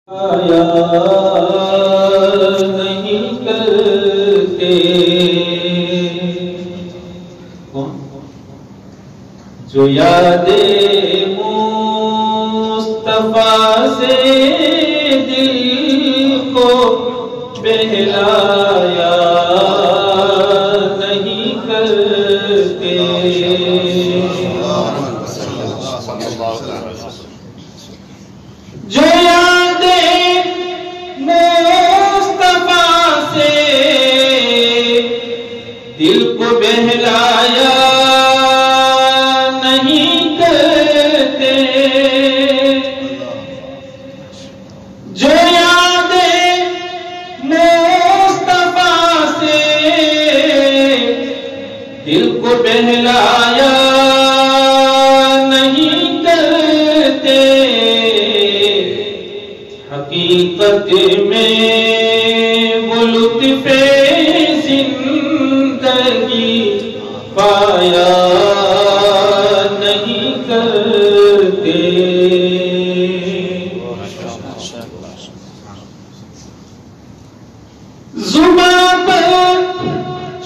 آیا نہیں کرتے جو یاد مصطفیٰ سے دل کو بہلایا نہیں کرتے جو یاد مصطفیٰ سے دل کو بہلایا نہیں کرتے جو یاد مصطفیٰ سے دل کو بہلایا نہیں کرتے حقیقت میں وہ لطف زندگی پایا نہیں کرتے زباں پر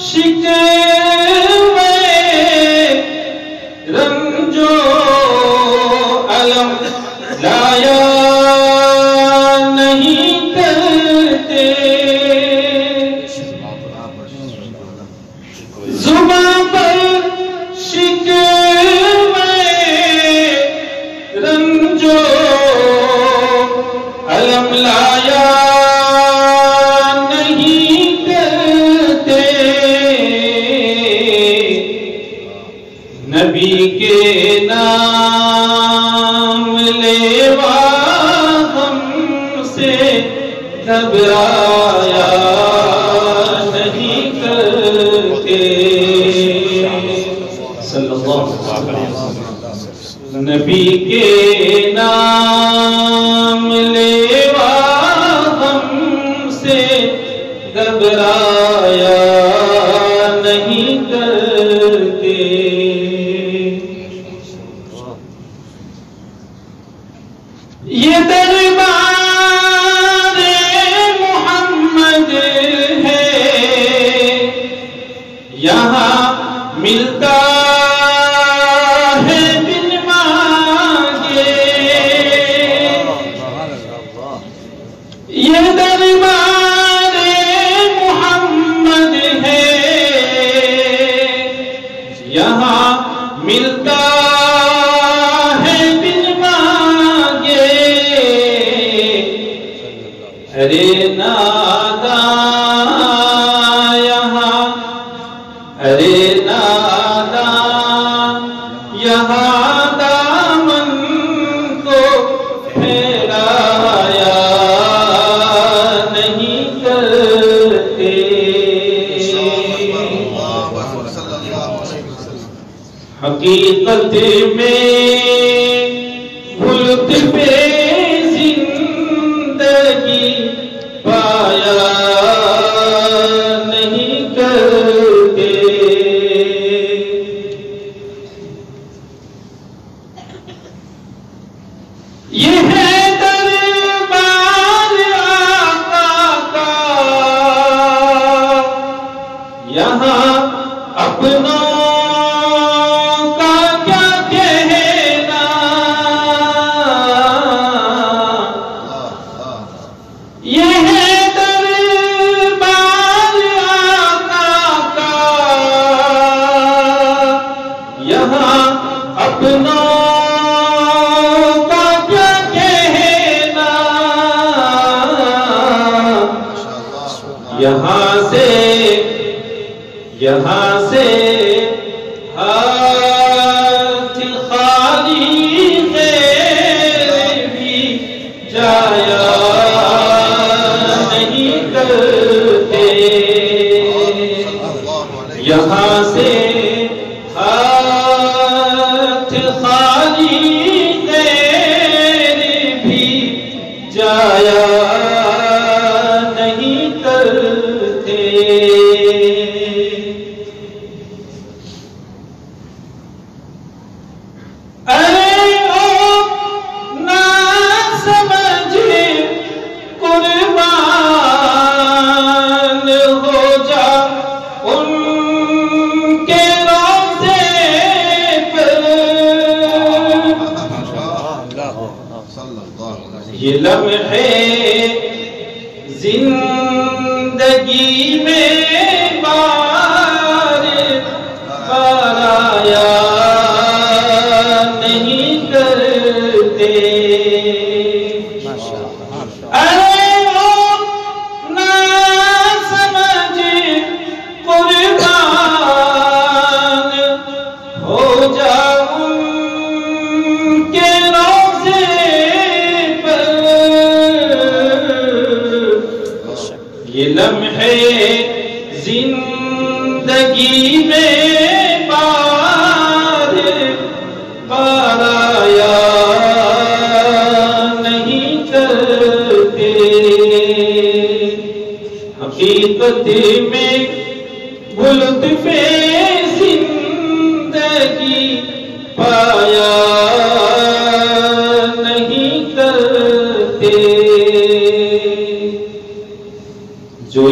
شکوے رنج و الم لایا نہیں کرتے زباں پر شکوے رنج و الم لایا نہیں کرتے نبی کے نام لیوا ہم سے گھبرایا نہیں کرتے صلی اللہ علیہ وسلم نبی کے نام لیوا ہم سے گھبرایا نہیں کرتے یہ دربار محمد ہے یہاں ملتا ہے بن مانگے یہ دربار محمد ہے یہاں ملتا ارے ناداں یہاں ارے ناداں یہاں دامن کو پھیلایا نہیں کرتے حقیقت میں بھولت پہ پایا نہیں کرتے یہ ہے دربار آقا کا یہاں اپنوں کا کیا کہنا یہ ہے دربار آقا کا یہاں اپنوں کا کیا کہنا یہاں سے ہاتھ خالی غیر بھی جایا نہیں کرتے یہاں سے ہاتھ خالی غیر بھی جایا نہیں کرتے ارے او نا سمجھ یہ لمحے زندگی میں بار بار آیا نہیں کرتے. ارے وہ نہ سمجھ قربان ہو جاؤں کے روزے پر. یہ لمحے زندگی میں بار بار آیا نہیں کرتے. حقیقت میں وہ لطف زندگی پایا نہیں کرتے. جو